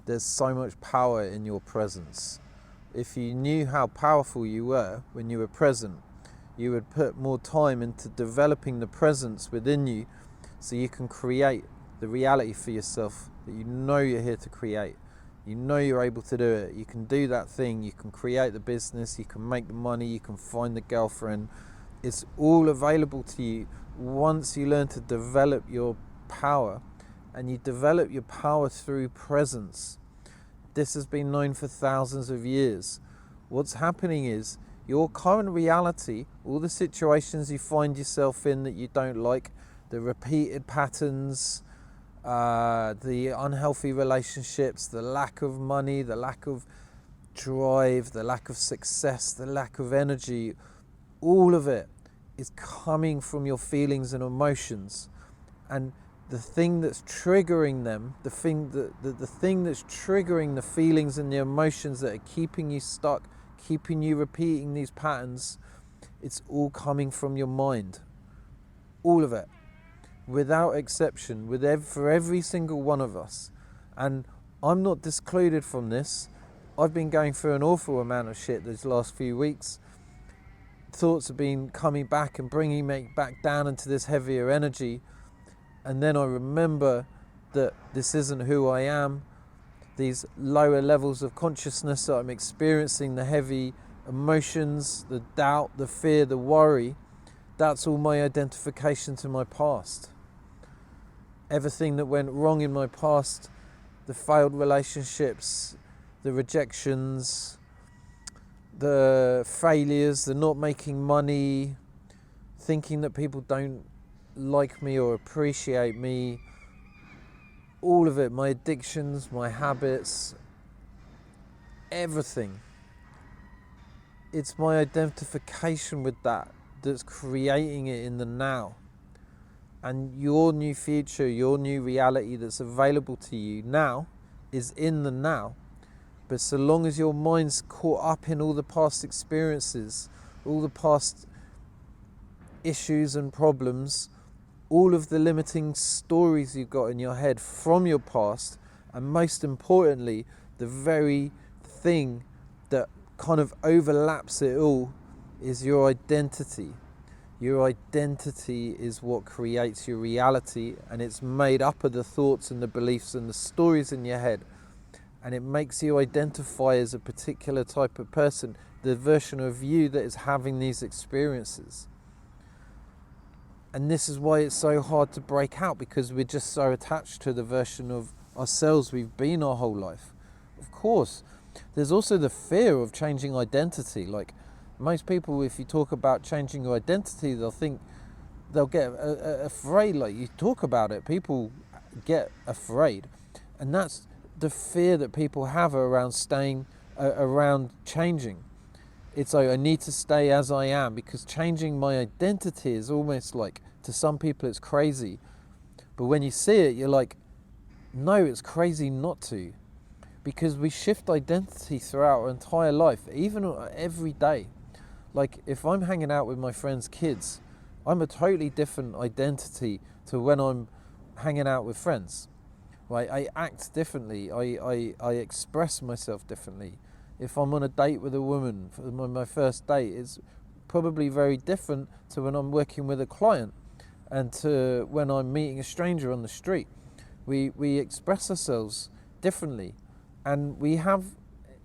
there's so much power in your presence. If you knew how powerful you were when you were present, you would put more time into developing the presence within you so you can create the reality for yourself that you know you're here to create. You know you're able to do it. You can do that thing. You can create the business. You can make the money. You can find the girlfriend. It's all available to you once you learn to develop your power, and you develop your power through presence. This has been known for thousands of years. What's happening is your current reality, all the situations you find yourself in that you don't like, the repeated patterns, the unhealthy relationships, the lack of money, the lack of drive, the lack of success, the lack of energy, all of it is coming from your feelings and emotions. And the thing that's triggering them, the thing that's triggering the feelings and the emotions that are keeping you stuck, keeping you repeating these patterns, it's all coming from your mind. All of it, without exception, for every single one of us. And I'm not discluded from this. I've been going through an awful amount of shit these last few weeks. Thoughts have been coming back and bringing me back down into this heavier energy. And then I remember that this isn't who I am. These lower levels of consciousness that I'm experiencing, the heavy emotions, the doubt, the fear, the worry, that's all my identification to my past. Everything that went wrong in my past, the failed relationships, the rejections, the failures, the not making money, thinking that people don't like me or appreciate me, all of it, my addictions, my habits, everything. It's my identification with that that's creating it in the now. And your new future, your new reality that's available to you now is in the now. But so long as your mind's caught up in all the past experiences, all the past issues and problems, all of the limiting stories you've got in your head from your past, and most importantly, the very thing that kind of overlaps it all is your identity. Your identity is what creates your reality, and it's made up of the thoughts and the beliefs and the stories in your head. And it makes you identify as a particular type of person, the version of you that is having these experiences. And this is why it's so hard to break out, because we're just so attached to the version of ourselves we've been our whole life. Of course, there's also the fear of changing identity. Like most people, if you talk about changing your identity, they'll get afraid. Like you talk about it, people get afraid. And that's the fear that people have around around changing. It's like, I need to stay as I am, because changing my identity is almost like, to some people it's crazy. But when you see it, you're like, no, it's crazy not to. Because we shift identity throughout our entire life, even every day. Like if I'm hanging out with my friends' kids, I'm a totally different identity to when I'm hanging out with friends. Right? I act differently. I express myself differently. If I'm on a date with a woman, for my first date, it's probably very different to when I'm working with a client and to when I'm meeting a stranger on the street. We express ourselves differently, and we have,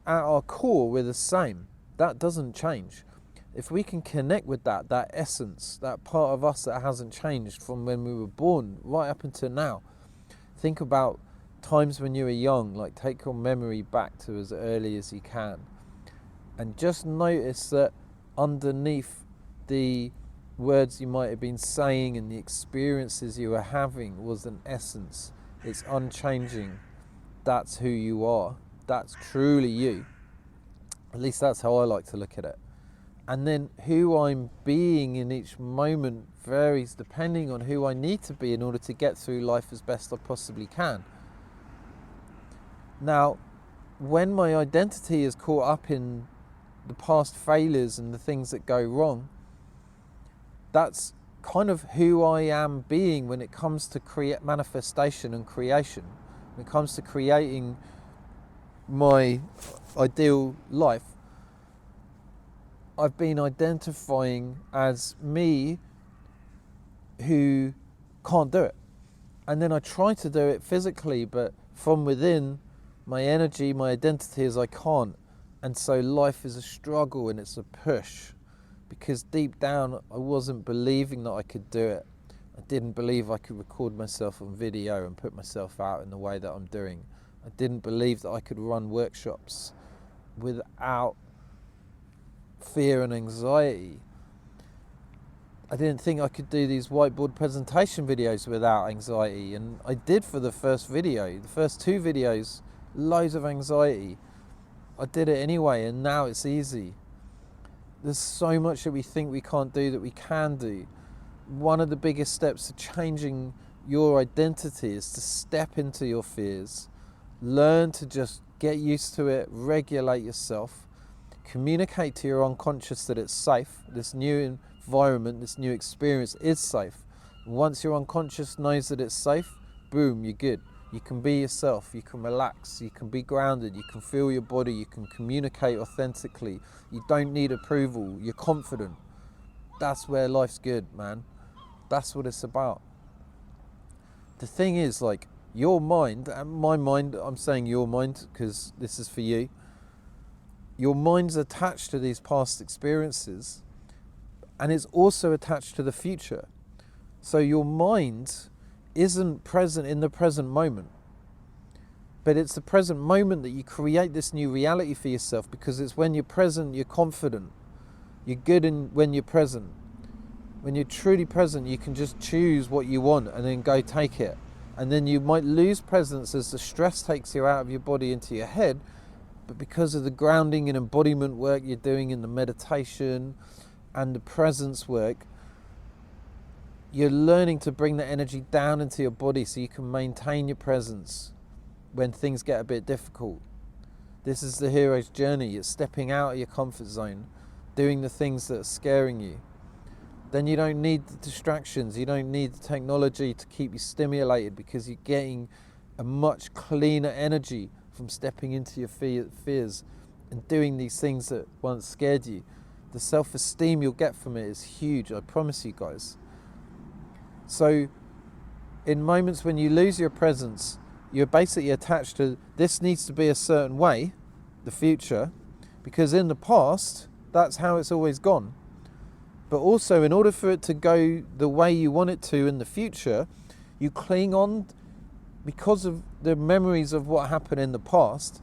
at our core, we're the same. That doesn't change. If we can connect with that essence, that part of us that hasn't changed from when we were born right up until now. Think about times when you were young, like take your memory back to as early as you can, and just notice that underneath the words you might have been saying and the experiences you were having was an essence. It's unchanging. That's who you are. That's truly you. At least that's how I like to look at it. And then who I'm being in each moment varies depending on who I need to be in order to get through life as best I possibly can. Now, when my identity is caught up in the past failures and the things that go wrong, that's kind of who I am being when it comes to create manifestation and creation. When it comes to creating my ideal life, I've been identifying as me who can't do it. And then I try to do it physically, but from within, my energy, my identity is I can't. And so life is a struggle and it's a push, because deep down I wasn't believing that I could do it. I didn't believe I could record myself on video and put myself out in the way that I'm doing. I didn't believe that I could run workshops without fear and anxiety. I didn't think I could do these whiteboard presentation videos without anxiety, and I did for the first video. The first 2 videos, loads of anxiety. I did it anyway, and now it's easy. There's so much that we think we can't do that we can do. One of the biggest steps to changing your identity is to step into your fears, learn to just get used to it, regulate yourself, communicate to your unconscious that it's safe. This new environment, this new experience is safe. Once your unconscious knows that it's safe, boom, you're good. You can be yourself, you can relax, you can be grounded, you can feel your body, you can communicate authentically. You don't need approval, you're confident. That's where life's good, man. That's what it's about. The thing is, like, your mind, and my mind, I'm saying your mind because this is for you. Your mind's attached to these past experiences, and it's also attached to the future. So your mind isn't present in the present moment, but it's the present moment that you create this new reality for yourself, because it's when you're present, you're confident. You're good when you're present. When you're truly present, you can just choose what you want and then go take it. And then you might lose presence as the stress takes you out of your body into your head, but because of the grounding and embodiment work you're doing in the meditation and the presence work, you're learning to bring the energy down into your body so you can maintain your presence when things get a bit difficult. This is the hero's journey. You're stepping out of your comfort zone, doing the things that are scaring you. Then you don't need the distractions, you don't need the technology to keep you stimulated, because you're getting a much cleaner energy from stepping into your fears and doing these things that once scared you. The self-esteem you'll get from it is huge, I promise you guys. So in moments when you lose your presence, you're basically attached to this needs to be a certain way, the future, because in the past, that's how it's always gone. But also, in order for it to go the way you want it to in the future, you cling on because of the memories of what happened in the past.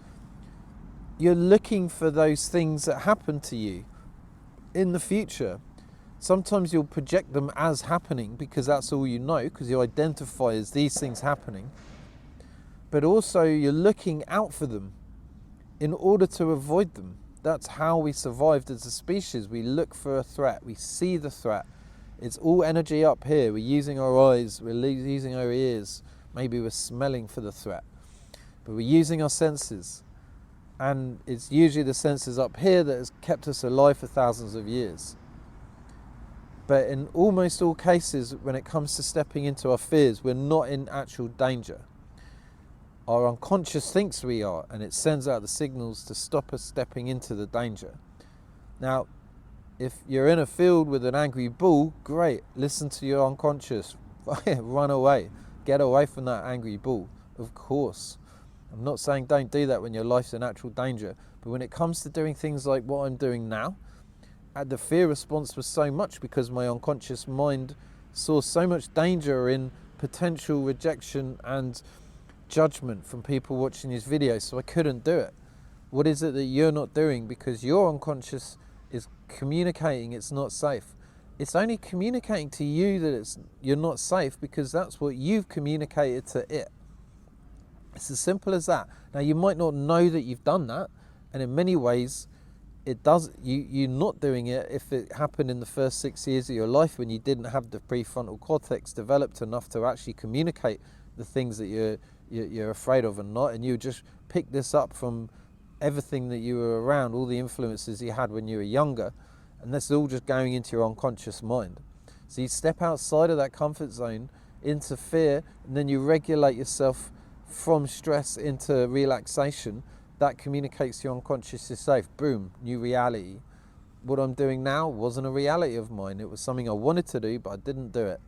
You're looking for those things that happened to you in the future. Sometimes you'll project them as happening because that's all you know, because you identify as these things happening. But also you're looking out for them in order to avoid them. That's how we survived as a species. We look for a threat, we see the threat. It's all energy up here. We're using our eyes, we're using our ears, maybe we're smelling for the threat. But we're using our senses. And it's usually the senses up here that has kept us alive for thousands of years. But in almost all cases, when it comes to stepping into our fears, we're not in actual danger. Our unconscious thinks we are, and it sends out the signals to stop us stepping into the danger. Now, if you're in a field with an angry bull, great, listen to your unconscious, run away, get away from that angry bull, of course. I'm not saying don't do that when your life's in actual danger, but when it comes to doing things like what I'm doing now, the fear response was so much because my unconscious mind saw so much danger in potential rejection and judgment from people watching these videos, so I couldn't do it. What is it that you're not doing because your unconscious is communicating it's not safe? It's only communicating to you that you're not safe because that's what you've communicated to it. It's as simple as that. Now, you might not know that you've done that, and in many ways it does. You're not doing it if it happened in the first 6 years of your life when you didn't have the prefrontal cortex developed enough to actually communicate the things that you're afraid of and not, and you just pick this up from everything that you were around, all the influences you had when you were younger, and that's all just going into your unconscious mind. So you step outside of that comfort zone into fear, and then you regulate yourself from stress into relaxation, that communicates to your unconscious safe. Boom, new reality. What I'm doing now wasn't a reality of mine. It was something I wanted to do, but I didn't do it.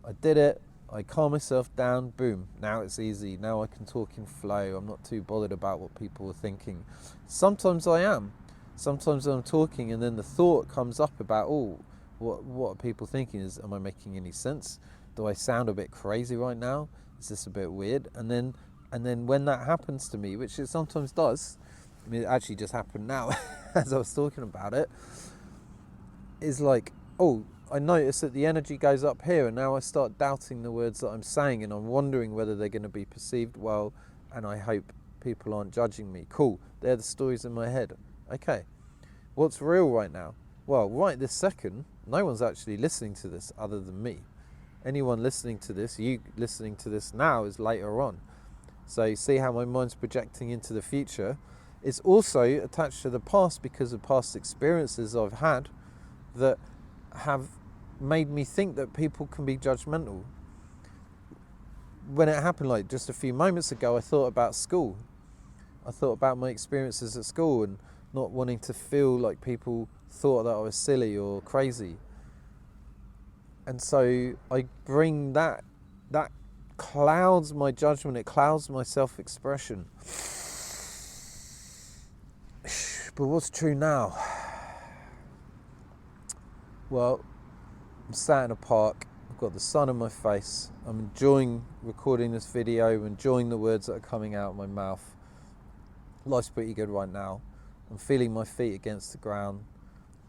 I did it. I calm myself down. Boom. Now it's easy. Now I can talk in flow. I'm not too bothered about what people are thinking. Sometimes I am. Sometimes I'm talking and then the thought comes up about, oh, what are people thinking? Am I making any sense? Do I sound a bit crazy right now? Is this a bit weird? And then when that happens to me, which it sometimes does, I mean, it actually just happened now as I was talking about it, is like, oh, I notice that the energy goes up here and now I start doubting the words that I'm saying and I'm wondering whether they're going to be perceived well, and I hope people aren't judging me. Cool, they're the stories in my head. Okay, what's real right now? Well, right this second, no one's actually listening to this other than me. Anyone listening to this, you listening to this now, is later on. So you see how my mind's projecting into the future. It's also attached to the past because of past experiences I've had that have made me think that people can be judgmental. When it happened like just a few moments ago, I thought about school. I thought about my experiences at school and not wanting to feel like people thought that I was silly or crazy. And so I bring that clouds my judgment, it clouds my self-expression. But what's true now? Well, I'm sat in a park, I've got the sun on my face, I'm enjoying recording this video, enjoying the words that are coming out of my mouth. Life's pretty good right now. I'm feeling my feet against the ground.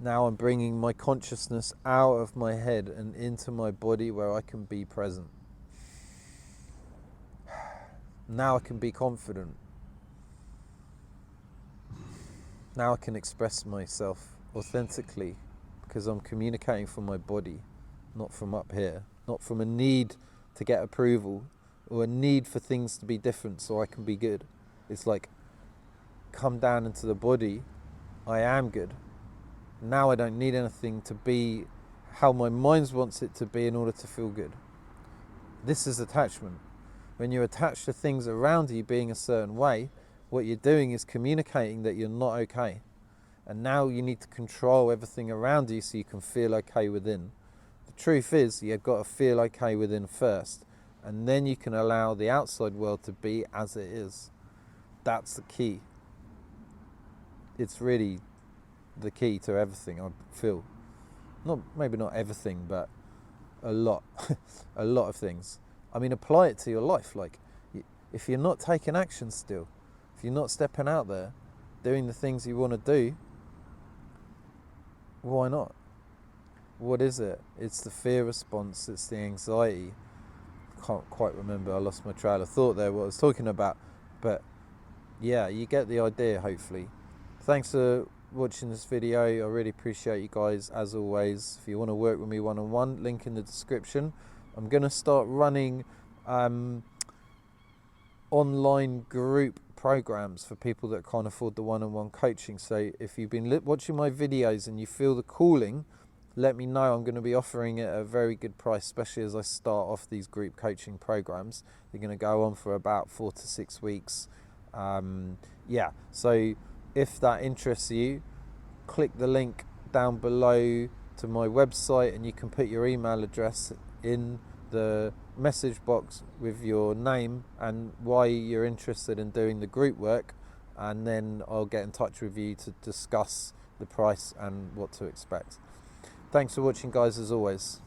Now I'm bringing my consciousness out of my head and into my body where I can be present. Now I can be confident. Now I can express myself authentically because I'm communicating from my body, not from up here, not from a need to get approval or a need for things to be different so I can be good. It's like, come down into the body, I am good. Now I don't need anything to be how my mind wants it to be in order to feel good. This is attachment. When you're attached to things around you being a certain way, what you're doing is communicating that you're not okay. And now you need to control everything around you so you can feel okay within. The truth is, you've got to feel okay within first, and then you can allow the outside world to be as it is. That's the key. It's really the key to everything, I feel. Maybe not everything, but a lot. A lot of things. I mean, apply it to your life. Like, if you're not taking action still, if you're not stepping out there, doing the things you want to do, why not? What is it? It's the fear response, it's the anxiety. I can't quite remember, I lost my trail of thought there, what I was talking about. But yeah, you get the idea, hopefully. Thanks for watching this video. I really appreciate you guys, as always. If you want to work with me one-on-one, link in the description. I'm going to start running online group programs for people that can't afford the one-on-one coaching. So if you've been watching my videos and you feel the calling, let me know. I'm going to be offering it at a very good price, especially as I start off these group coaching programs. They're going to go on for about 4 to 6 weeks. Yeah, so if that interests you, click the link down below to my website and you can put your email address in the message box with your name and why you're interested in doing the group work, and then I'll get in touch with you to discuss the price and what to expect. Thanks for watching, guys, as always.